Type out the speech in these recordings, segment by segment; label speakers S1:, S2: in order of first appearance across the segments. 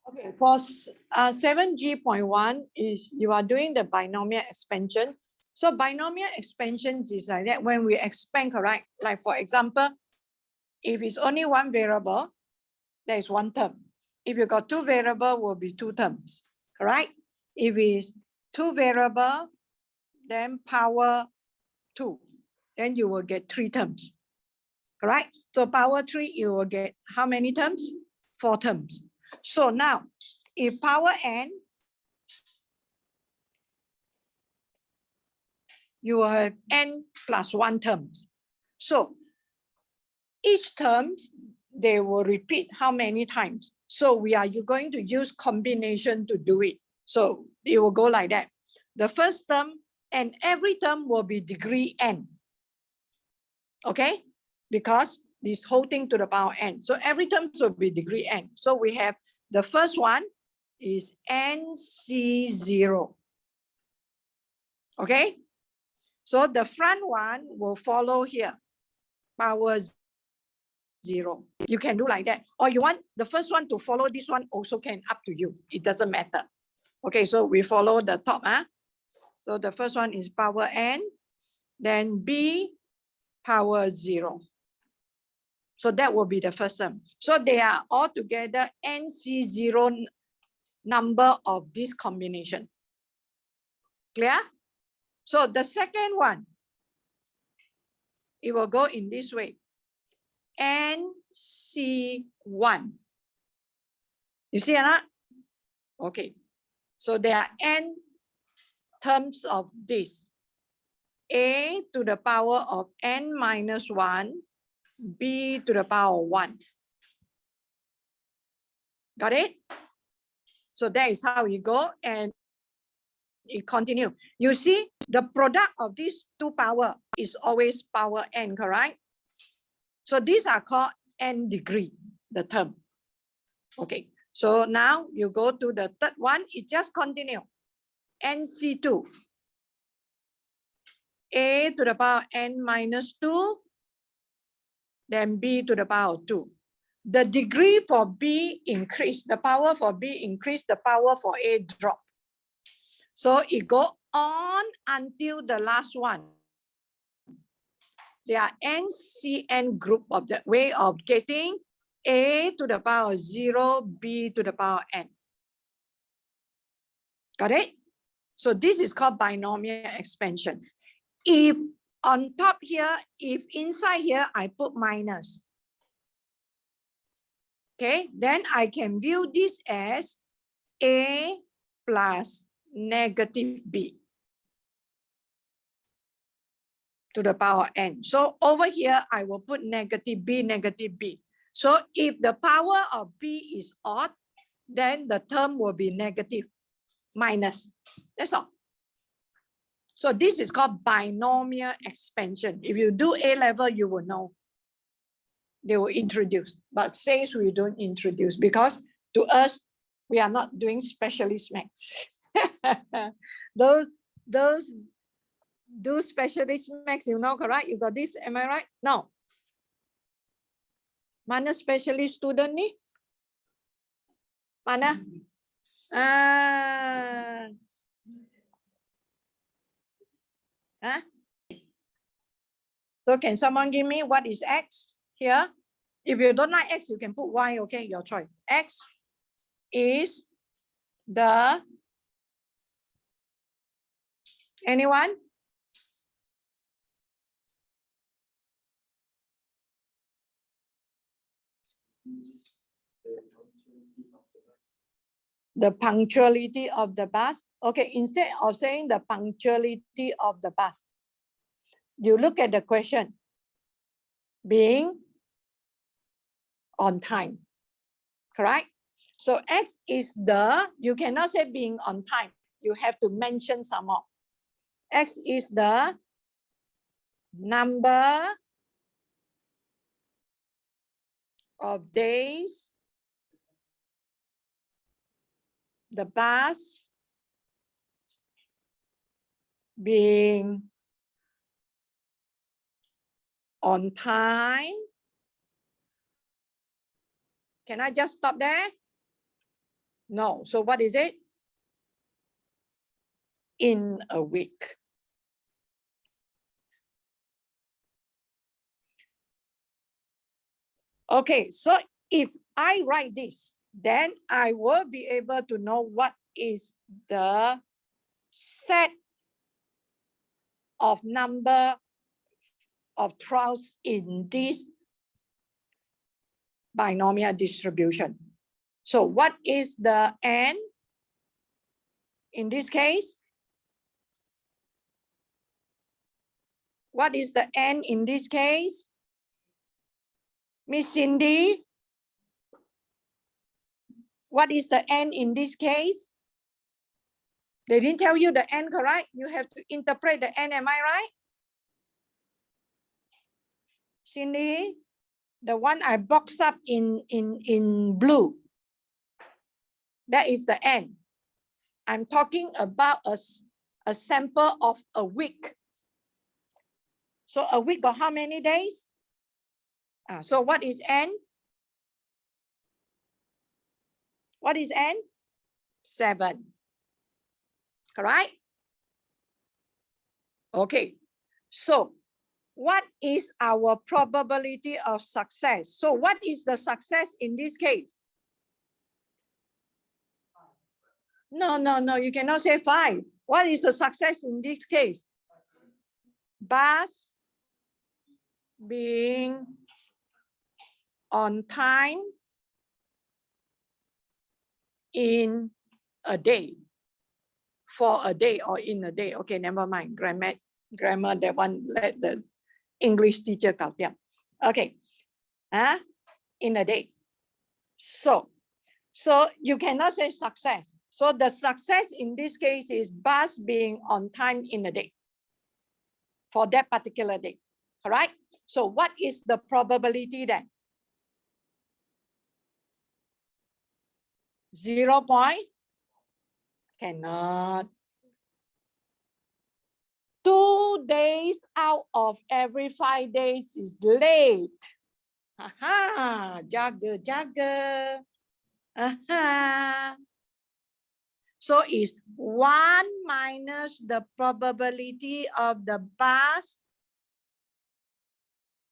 S1: Okay, for 7G.1 is you are doing the binomial expansion. So binomial expansion is like that when we expand, correct? Like for example, if it's only one variable, there is one term. If you got two variable, will be two terms, correct? If it's two variable, then power 2, then you will get 3 terms, correct? So power 3, you will get how many terms? 4 terms. So now, if power n, you will have n plus 1 terms. So each terms, they will repeat how many times. So you're going to use combination to do it. So it will go like that. The first term, and every term will be degree n. Okay? Because this whole thing to the power n. So every term will be degree n. So we have the first one is NC0. Okay? So the front one will follow here, power 0. You can do like that. Or you want the first one to follow this one also can, up to you. It doesn't matter. Okay, so we follow the top. So the first one is power n, then B power 0. So that will be the first term. So they are all together NC0 number of this combination. Clear? So the second one, it will go in this way. NC1. You see or not? Okay. So there are n terms of this. A to the power of n minus 1, B to the power of 1. Got it? So that is how you go, and it continue. You see, the product of these two power is always power n, correct? So these are called n degree, the term. Okay, so now you go to the third one, it just continue. NC2. A to the power n minus 2, then B to the power 2. The degree for B increase, the power for B increase, the power for A drop. So it go on until the last one. There are NCN group of the way of getting A to the power 0, B to the power n. Got it? So this is called binomial expansion. If on top here, if inside here, I put minus, okay, then I can view this as A plus negative B to the power n. So over here, I will put negative B, negative B. So if the power of B is odd, then the term will be negative, minus. That's all. So this is called binomial expansion. If you do A level, you will know. They will introduce, but since we don't introduce, because to us, we are not doing specialist maths. those do specialist maths, you know, correct? You got this, am I right? No. Mana specialist student ni? Mana? Huh? So can someone give me what is X here? If you don't like X, you can put Y, okay, your choice. X is the, anyone? The punctuality of the bus. Okay, instead of saying the punctuality of the bus, you look at the question, being on time, correct? So X is the, you cannot say being on time. You have to mention some more. X is the number of days the bus being on time. Can I just stop there? No. So what is it? In a week. Okay, so if I write this, then I will be able to know what is the set of number of trials in this binomial distribution. So what is the n in this case? What is the n in this case? Miss Cindy, what is the n in this case? They didn't tell you the n, correct? You have to interpret the n, am I right? Cindy, the one I boxed up in blue, that is the n. I'm talking about a sample of a week. So a week got how many days? So what is n? What is n? 7. Correct? Okay. So what is our probability of success? So what is the success in this case? No, you cannot say 5. What is the success in this case? Bus being on time in a day, for a day or in a day. Okay, never mind. Grammar, that one, let the English teacher count. Yeah. Okay. In a day. So you cannot say success. So the success in this case is bus being on time in a day for that particular day. All right. So what is the probability then? 0 point? Cannot. 2 days out of every 5 days is late. Aha, jaga. Aha. So it's 1 minus the probability of the bus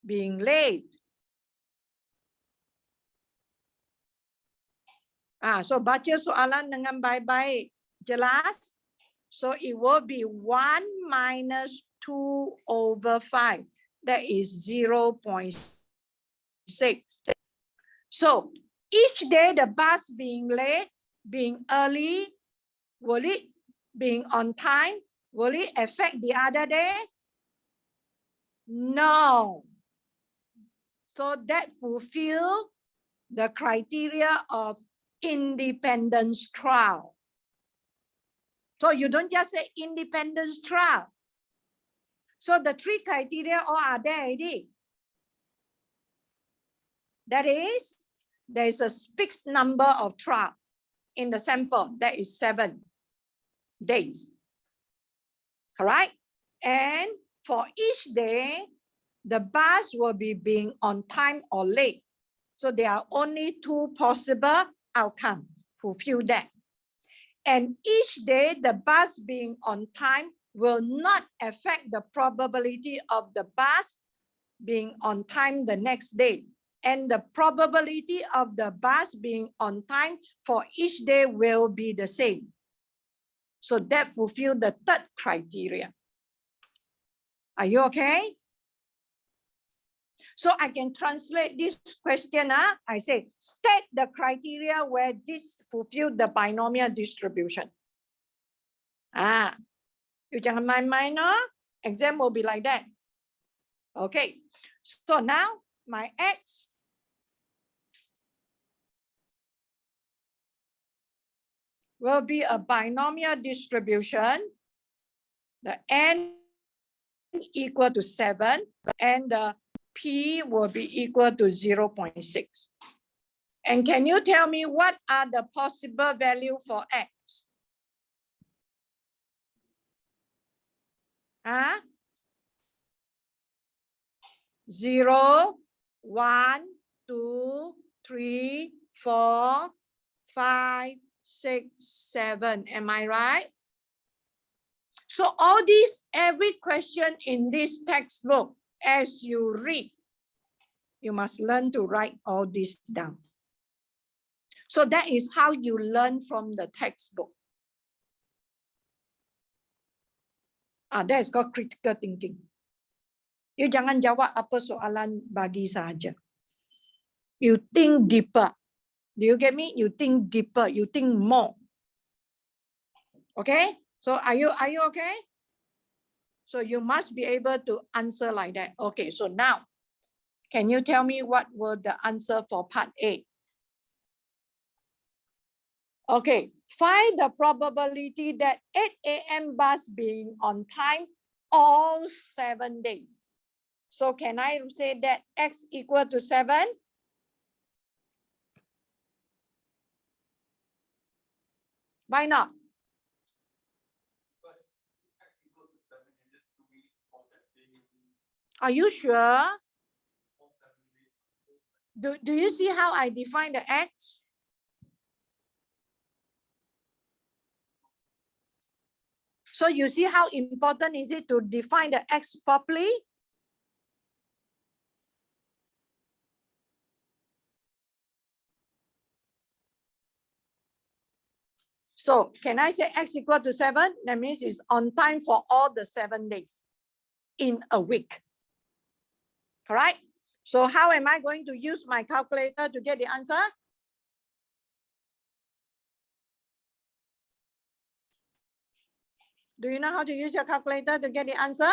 S1: being late. So baca soalan dengan baik-baik. Jelas? So it will be 1 minus 2 over 5. That is 0.6. So each day the bus being late, being early, will it being on time, will it affect the other day? No. So that fulfill the criteria of independence trial. So you don't just say independence trial. So the 3 criteria all are there already. That is, there is a fixed number of trial in the sample, that is 7 days. Correct? And for each day, the bus will be being on time or late. So there are only 2 possible outcomes. Fulfill that. And each day, the bus being on time will not affect the probability of the bus being on time the next day. And the probability of the bus being on time for each day will be the same. So that fulfills the 3rd criteria. Are you okay? So I can translate this question. I say, state the criteria where this fulfills the binomial distribution. You jangan main-main, no? Exam will be like that. Okay. So now my X will be a binomial distribution. The N equal to 7 and the P will be equal to 0.6. And can you tell me what are the possible value for X? 0, 1, 2, 3, 4, 5, 6, 7. Am I right? So all these, every question in this textbook, as you read, you must learn to write all this down. So that is how you learn from the textbook. That is called critical thinking. You jangan jawab apa soalan bagi saja. You think deeper. Do you get me? You think deeper. You think more. Okay? So are you okay? So you must be able to answer like that. Okay, so now, can you tell me what were the answer for part A? Okay, find the probability that 8 a.m. bus being on time all 7 days. So can I say that X equal to 7? Why not? Are you sure? Do you see how I define the X? So you see how important is it to define the X properly? So can I say X equal to 7? That means it's on time for all the 7 days in a week. All right. So how am I going to use my calculator to get the answer? Do you know how to use your calculator to get the answer?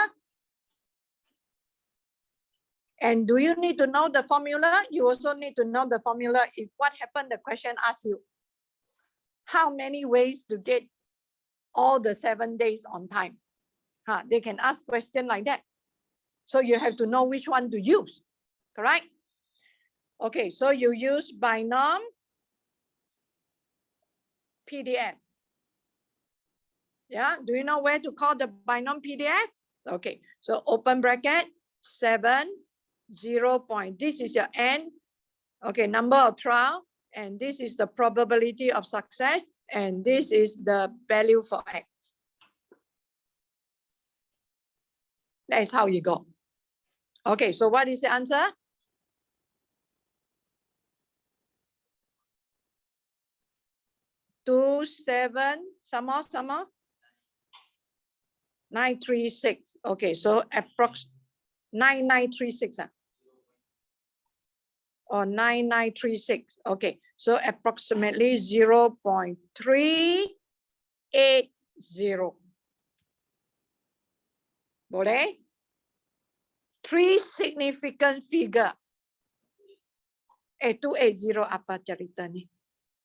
S1: And do you need to know the formula? You also need to know the formula. If what happened, the question asks you, how many ways to get all the 7 days on time? They can ask question like that. So you have to know which one to use, correct? Okay, so you use binom PDF. Yeah, do you know where to call the binom PDF? Okay, so open bracket, 7, 0 point. This is your n. Okay, number of trial, and this is the probability of success, and this is the value for X. That is how you go. Okay, so what is the answer? Two, 7, some more. 936. Okay, so approx 9936. Or 9936. Okay, so approximately 0.380. Boleh? 3 significant figure. 280 apa cerita ni?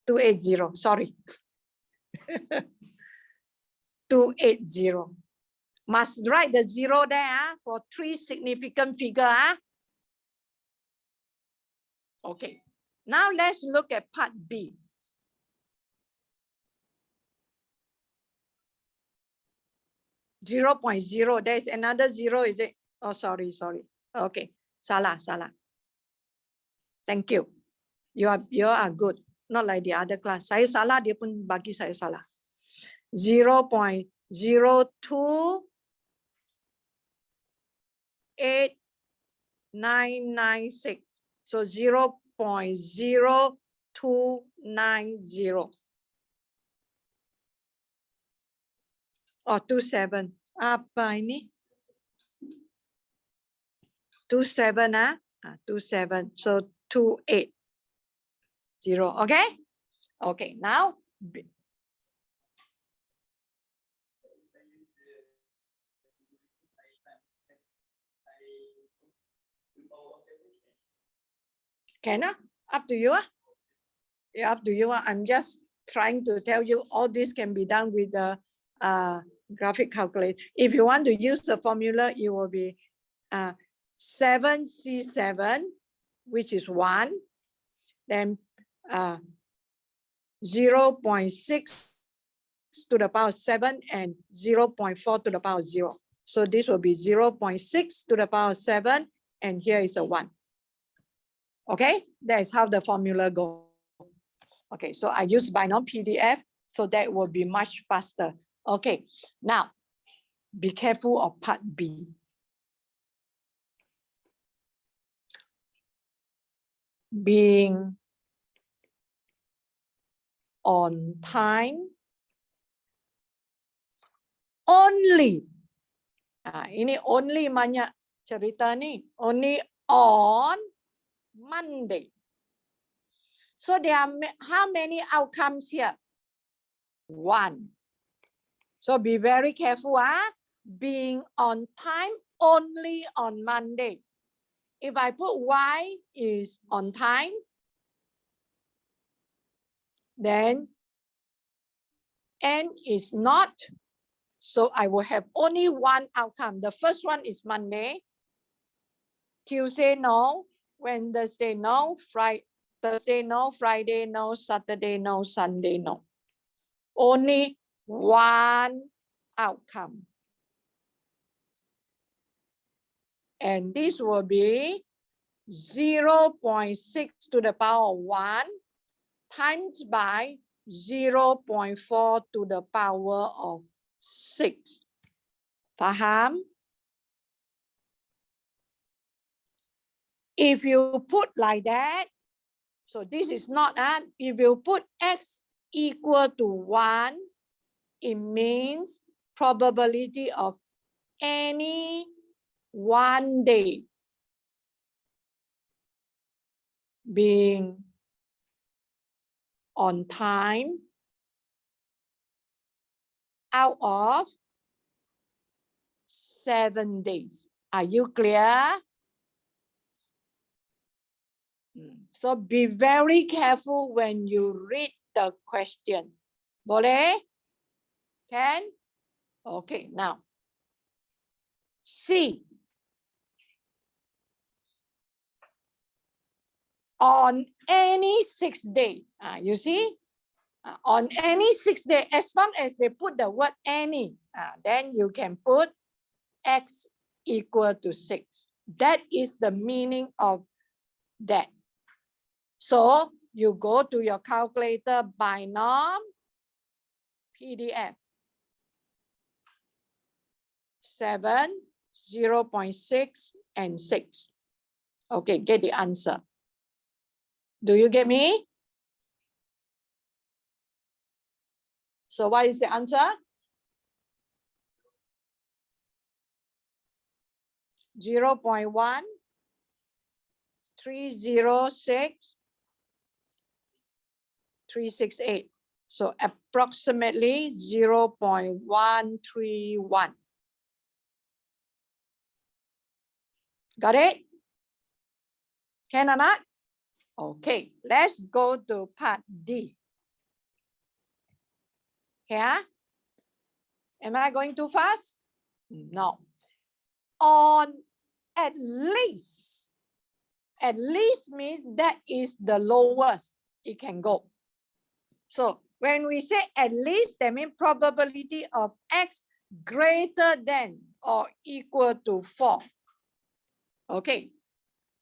S1: 280, sorry. 280. Must write the 0 there for 3 significant figure. Okay, now let's look at part B. .0, there's another 0, is it? Oh, sorry. Okay, salah. Thank you. You are good. Not like the other class. Saya salah, dia pun bagi saya salah. 0.02896. So 0.0290. Oh, 27. Apa ini? 27, 27. So 280. Okay? Okay, now. Can up to you. Yeah, up to you. I'm just trying to tell you all this can be done with the graphic calculator. If you want to use the formula, it will be 7C7, which is 1, then 0.6 to the power 7 and 0.4 to the power 0. So this will be 0.6 to the power 7, and here is a 1. Okay, that is how the formula goes. Okay, so I use binom PDF, so that will be much faster. Okay, now be careful of part B. Being on time only. Ini only banyak cerita ni. Only on Monday. So there are how many outcomes here? One. So be very careful. Being on time only on Monday. If I put Y is on time, then N is not. So I will have only one outcome. The first one is Monday. Tuesday, no. Wednesday, no. Thursday, no. Friday, no. Saturday, no. Sunday, no. Only one outcome. And this will be 0.6 to the power of 1 times by 0.4 to the power of 6. Faham? If you put like that, so this is not, if you put x equal to 1, it means probability of any one day being on time out of 7 days. Are you clear? So be very careful when you read the question. Boleh? Can? Okay, now. C. On any 6th day. You see? On any 6th day, as long as they put the word any, then you can put x equal to 6. That is the meaning of that. So you go to your calculator, binom, PDF. 7, 0.6, and 6. Okay, get the answer. Do you get me? So what is the answer? 0.1, 306, 368. So approximately 0.131. Got it? Can or not? Okay, let's go to part D. Yeah? Am I going too fast? No. On at least means that is the lowest it can go. So when we say at least, that means probability of x greater than or equal to 4. Okay.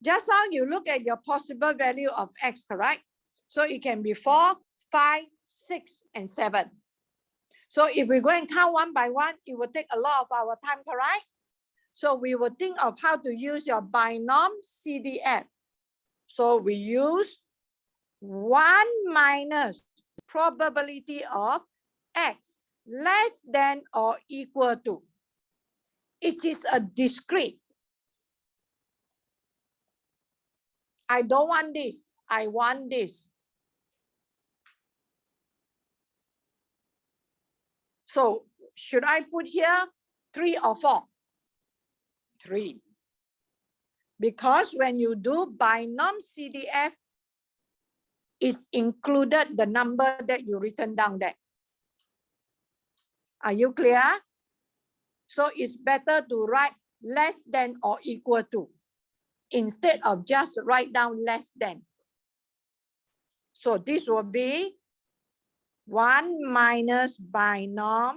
S1: Just now you look at your possible value of x, correct? So it can be 4, 5, 6, and 7. So if we go and count one by one, it will take a lot of our time, correct? So we will think of how to use your binom CDF. So we use 1 minus probability of x less than or equal to. It is a discrete. I don't want this. I want this. So should I put here 3 or 4? 3. Because when you do binom CDF, it's included the number that you written down there. Are you clear? So it's better to write less than or equal to instead of just write down less than. So this will be 1 minus binom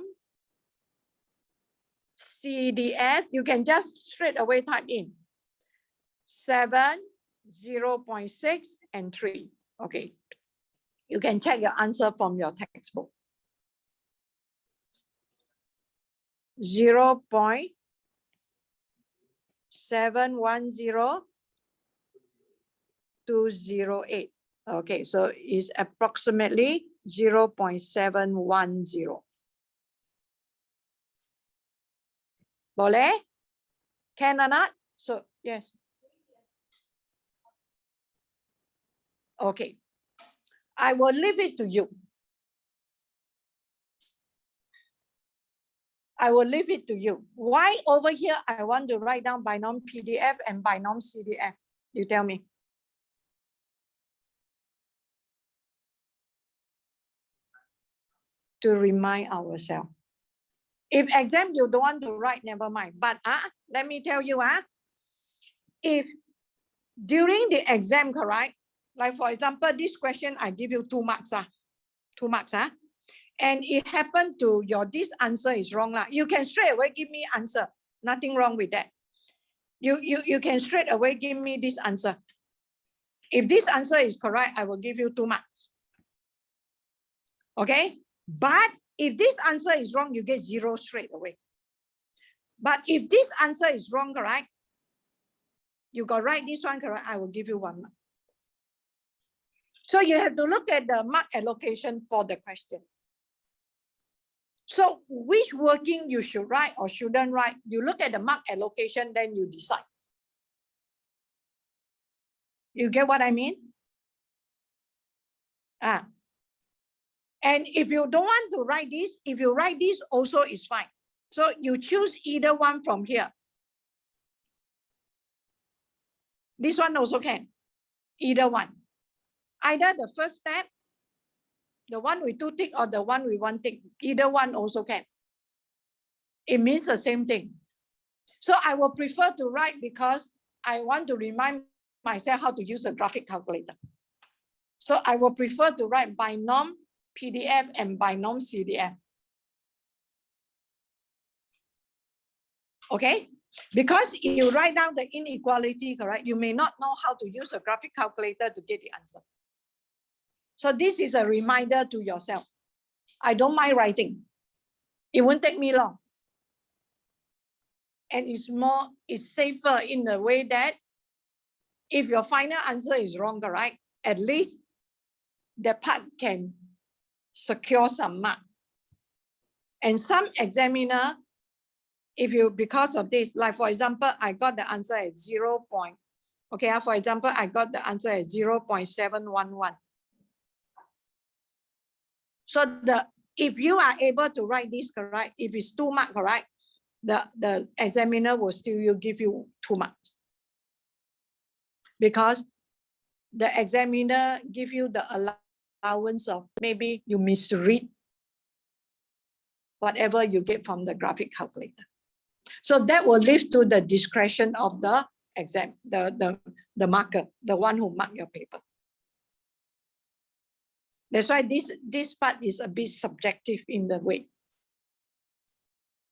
S1: CDF. You can just straight away type in 7, 0.6, and 3. Okay. You can check your answer from your textbook. 0.710208. Okay, so it's approximately 0.710. Boleh? Can or not? So, yes. Okay. I will leave it to you. I will leave it to you. Why over here I want to write down binom PDF and binom CDF? You tell me. To remind ourselves. If exam you don't want to write, never mind. But let me tell you, if during the exam, correct? Like for example, this question I give you 2 marks, 2 marks, and it happened to this answer is wrong, you can straight away give me answer. Nothing wrong with that. You can straight away give me this answer. If this answer is correct, I will give you 2 marks. Okay, but if this answer is wrong, you get 0 straight away. But if this answer is wrong, correct? You got right this one, correct? I will give you 1 mark. So you have to look at the mark allocation for the question. So which working you should write or shouldn't write, you look at the mark allocation, then you decide. You get what I mean? And if you don't want to write this, if you write this also is fine. So you choose either one from here. This one also can, either one. Either the first step, the one with 2 tick, or the one with 1 tick, either one also can. It means the same thing. So I will prefer to write because I want to remind myself how to use a graphic calculator. So I will prefer to write binom PDF and binom CDF. Okay? Because if you write down the inequality, correct, you may not know how to use a graphic calculator to get the answer. So this is a reminder to yourself. I don't mind writing. It won't take me long. And it's safer in the way that if your final answer is wrong, correct, at least the part can secure some mark. And some examiner, if you, because of this, like for example, I got the answer at 0. Okay, for example, I got the answer at 0.711. So if you are able to write this correct, if it's 2 marks, correct, the examiner will still give you 2 marks. Because the examiner give you the allowance of maybe you misread whatever you get from the graphic calculator. So that will leave to the discretion of the exam, the marker, the one who marked your paper. That's why this part is a bit subjective in the way.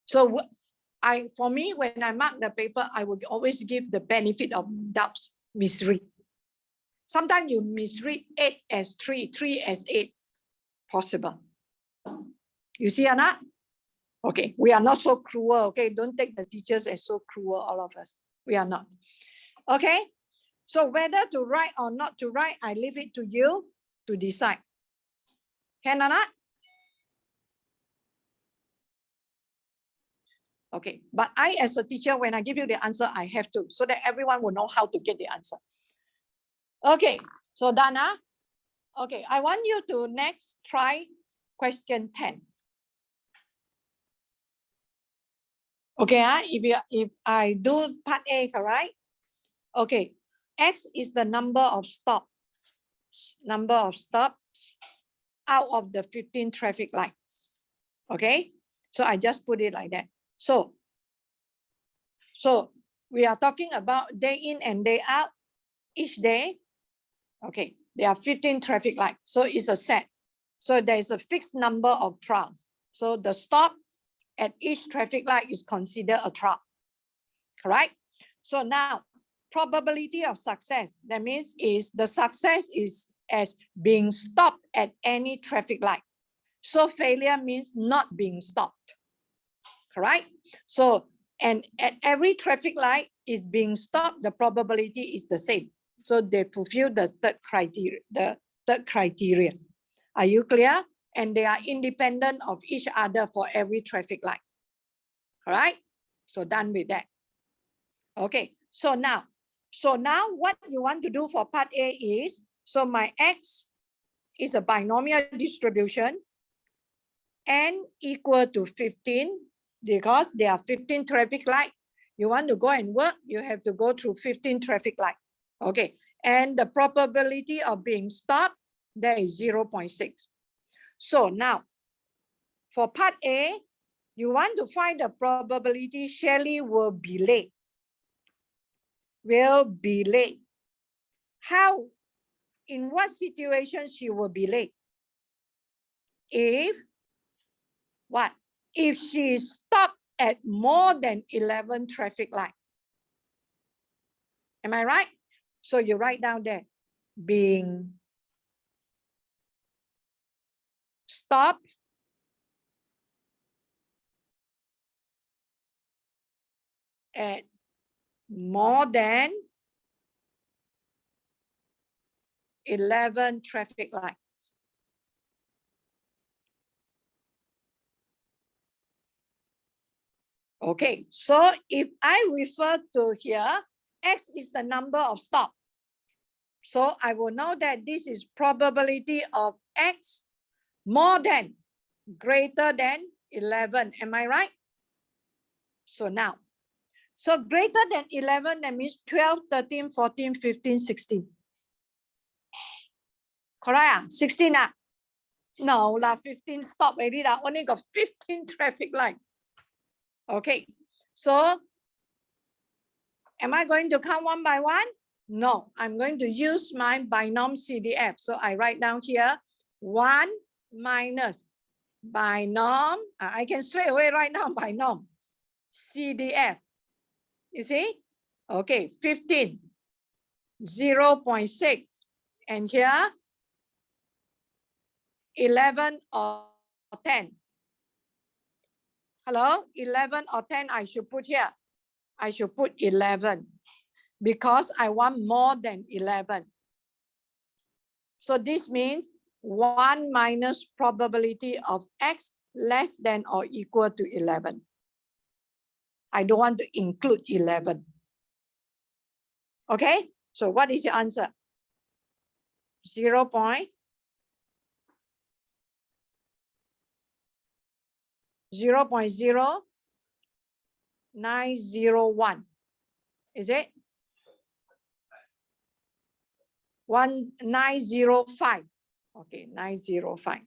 S1: So for me, when I mark the paper, I will always give the benefit of doubts, misread. Sometimes you misread 8 as 3, 3 as 8, possible. You see or not? Okay, we are not so cruel, okay? Don't take the teachers as so cruel, all of us. We are not. Okay, so whether to write or not to write, I leave it to you to decide. Can or not? Okay, but I as a teacher, when I give you the answer, I have to, so that everyone will know how to get the answer. Okay, so done, huh? Okay, I want you to next try question 10. Okay, if I do part A, correct? Okay, X is the number of stops out of the 15 traffic lights. Okay, so I just put it like that. So we are talking about day in and day out. Each day, okay, there are 15 traffic lights. So it's a set. So there is a fixed number of trials. So the stop at each traffic light is considered a trial. Correct? So now, probability of success, that means is the success is as being stopped at any traffic light. So failure means not being stopped, correct? So, and at every traffic light is being stopped, the probability is the same. So they fulfill the third criteria. Are you clear? And they are independent of each other for every traffic light. All right? So done with that. Okay, so now what you want to do for part A is, so my X is a binomial distribution, n equal to 15, because there are 15 traffic lights. You want to go and work, you have to go through 15 traffic lights. Okay, and the probability of being stopped, that is 0.6. So now, for part A, you want to find the probability Shelley will be late. How? In what situation she will be late? If what? If she stopped at more than 11 traffic lights. Am I right? So you write down there, being stopped at more than 11 traffic lights. Okay, so if I refer to here, X is the number of stops. So I will know that this is probability of X more than, greater than 11. Am I right? So now, so greater than 11, that means 12, 13, 14, 15, 16. Correct? 16. No, 15 stop already. Only got 15 traffic light. Okay, so am I going to count one by one? No, I'm going to use my binom CDF. So I write down here 1 minus binom. I can straight away write down binom CDF. You see? Okay, 15, 0.6. And here, 11 or 10. Hello, 11 or 10, I should put here. I should put 11 because I want more than 11. So this means 1 minus probability of X less than or equal to 11. I don't want to include 11. Okay, so what is your answer? 0.0901. Is it? 1905. Okay, 905.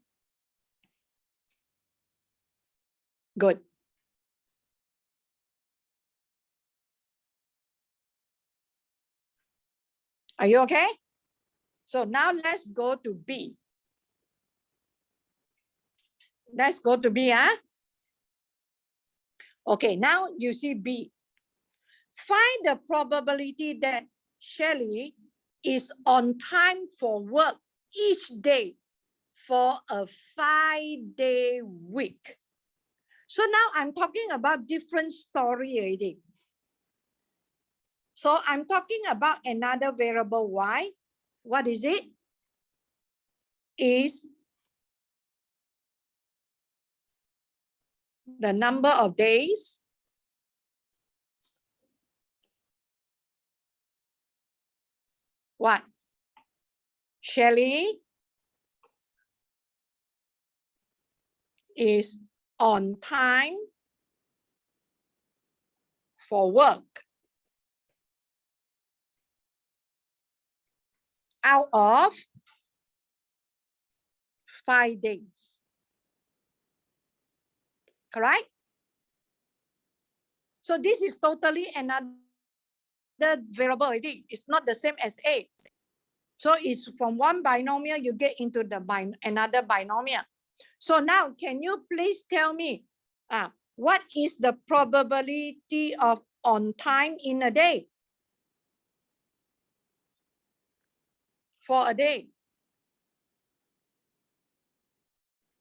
S1: Good. Are you okay? So now let's go to B. Let's go to B, huh? Okay, now you see B. Find the probability that Shelley is on time for work each day for a 5-day week. So now I'm talking about different story already. So I'm talking about another variable Y. What is it? Is the number of days what? Shelley is on time for work out of 5 days. Correct? So this is totally another variable already. It's not the same as A. So it's from one binomial, you get into the another binomial. So now, can you please tell me what is the probability of on time in a day? For a day.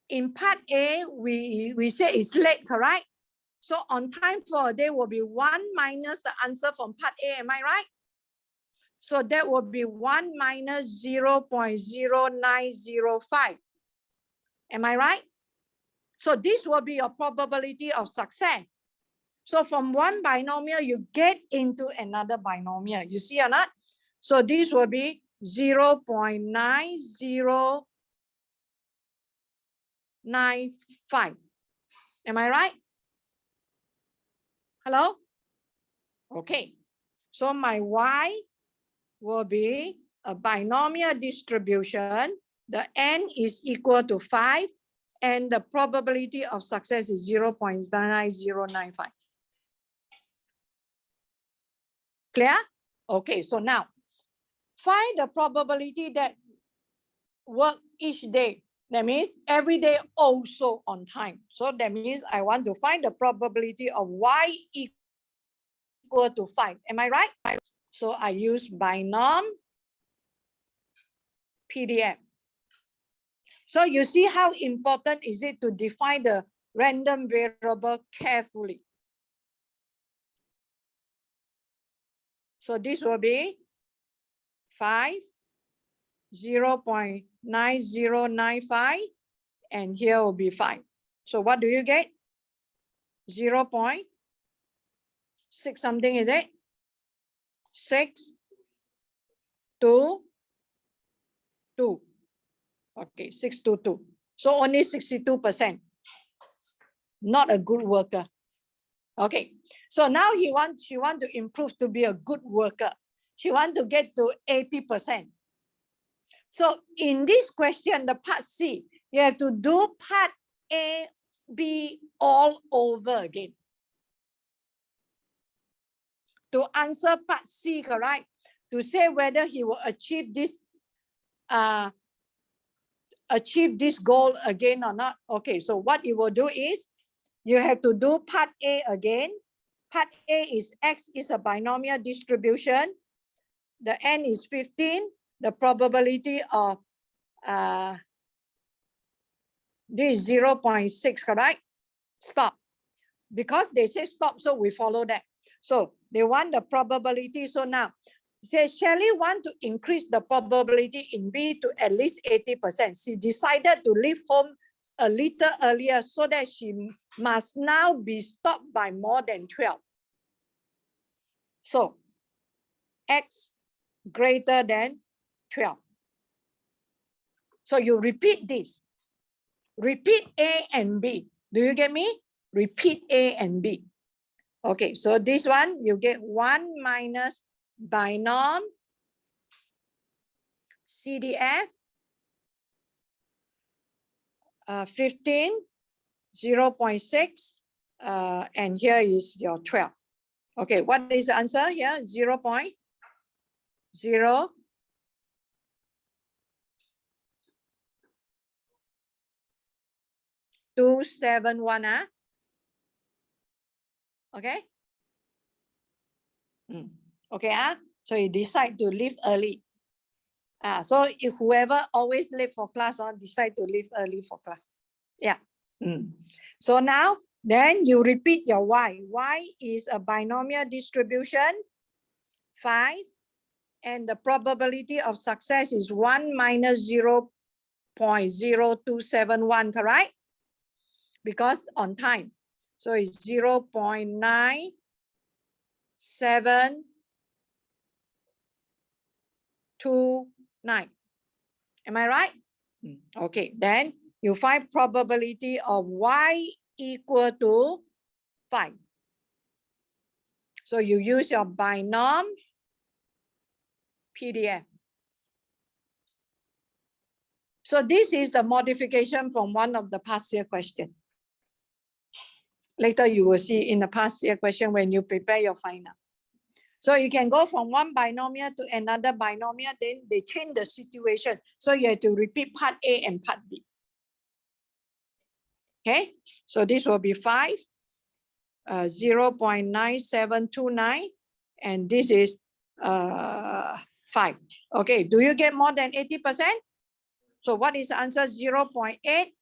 S1: in part A, we say it's late, correct? So on time for a day will be 1 minus the answer from part A, am I right? So that will be 1 minus 0.0905. Am I right? So this will be your probability of success. So from one binomial, you get into another binomial. You see or not? So this will be 0.9095. Am I right? Hello? Okay. So my Y will be a binomial distribution. The N is equal to 5 and the probability of success is 0.9095. Clear? Okay, so now find the probability that work each day. That means every day also on time. So that means I want to find the probability of Y equal to 5. Am I right? So I use binom PDF. So you see how important is it to define the random variable carefully. So this will be 5, 0.9095, and here will be 5. So what do you get? 0.6 something, is it? 6, 2, 2. Okay, 6 to 2. So only 62%. Not a good worker. Okay, so now she want to improve to be a good worker. She want to get to 80%. So in this question, the part C, you have to do part A, B all over again. To answer part C, correct? To say whether he will achieve this goal again or not. Okay, so what you will do is you have to do part A again. Part A is X is a binomial distribution. The N is 15. The probability of this is 0.6, correct? Stop. Because they say stop, so we follow that. So they want the probability. So now, say Shelley want to increase the probability in B to at least 80%. She decided to leave home a little earlier so that she must now be stopped by more than 12. So X greater than 12. So you repeat this. Repeat A and B. Do you get me? Repeat A and B. Okay, so this one, you get 1 minus binom CDF 15, 0.6, and here is your 12. Okay, what is the answer here? 0.0 271. Okay. Okay. So you decide to leave early. So if whoever always late for class decide to leave early for class. Yeah. So now then you repeat your Y. Y is a binomial distribution 5, and the probability of success is 1 minus 0.0271, correct? Because on time. So it's 0.9729. Am I right? Okay, then you find probability of Y equal to 5. So you use your binom PDF. So this is the modification from one of the past year questions. Later you will see in the past year question when you prepare your final. So you can go from one binomial to another binomial, then they change the situation. So you have to repeat part A and part B. Okay, so this will be 5, 0.9729, and this is 5. Okay, do you get more than 80%? So what is the answer? 0.8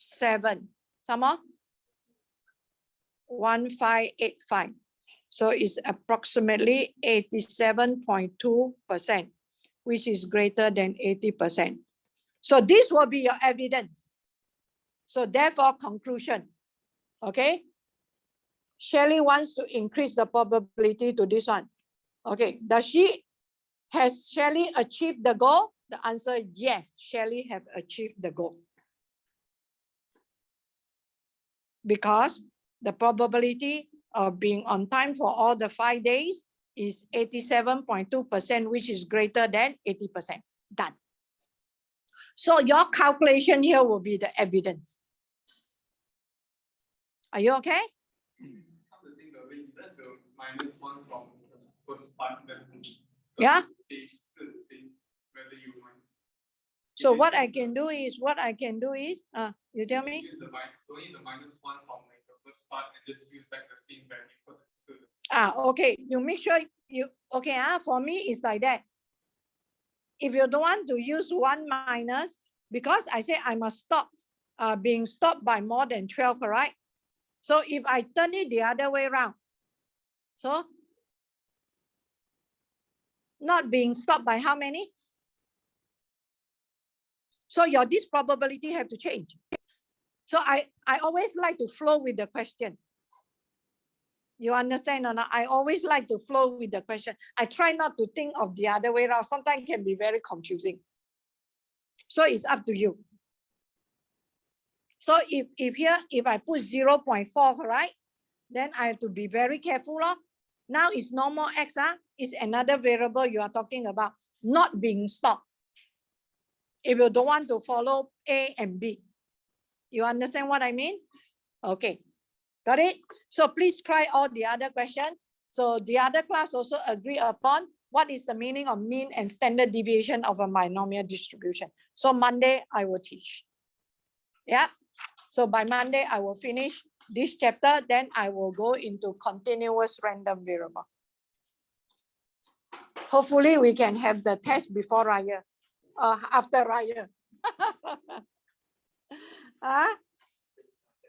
S1: 7. Some more? 1585. So it's approximately 87.2%, which is greater than 80%. So this will be your evidence. So therefore, conclusion. Okay. Shelley wants to increase the probability to this one. Okay. Has Shelley achieved the goal? The answer, yes, Shelley have achieved the goal. Because the probability of being on time for all the 5 days is 87.2%, which is greater than 80%. Done. So your calculation here will be the evidence. Are you okay?
S2: -1 from the first part,
S1: Yeah.
S2: Still the same, whether you mind.
S1: So what I can do is, you tell me?
S2: Use the only the -1 from like the first part and just use back the same value because it's still the same.
S1: Okay. You make sure you, okay. For me, it's like that. If you don't want to use 1 minus, because I say I must stop being stopped by more than 12, right? So if I turn it the other way around, so not being stopped by how many? So your this probability have to change. So I always like to flow with the question. You understand or not? I always like to flow with the question. I try not to think of the other way around. Sometimes it can be very confusing. So it's up to you. So if I put 0.4, right? Then I have to be very careful. Now it's no more x, it's another variable you are talking about, not being stopped. If you don't want to follow A and B. You understand what I mean? Okay, got it? So please try all the other questions. So the other class also agree upon what is the meaning of mean and standard deviation of a binomial distribution. So Monday I will teach. Yeah. So by Monday I will finish this chapter. Then I will go into continuous random variable. Hopefully we can have the test before Raya, after Raya.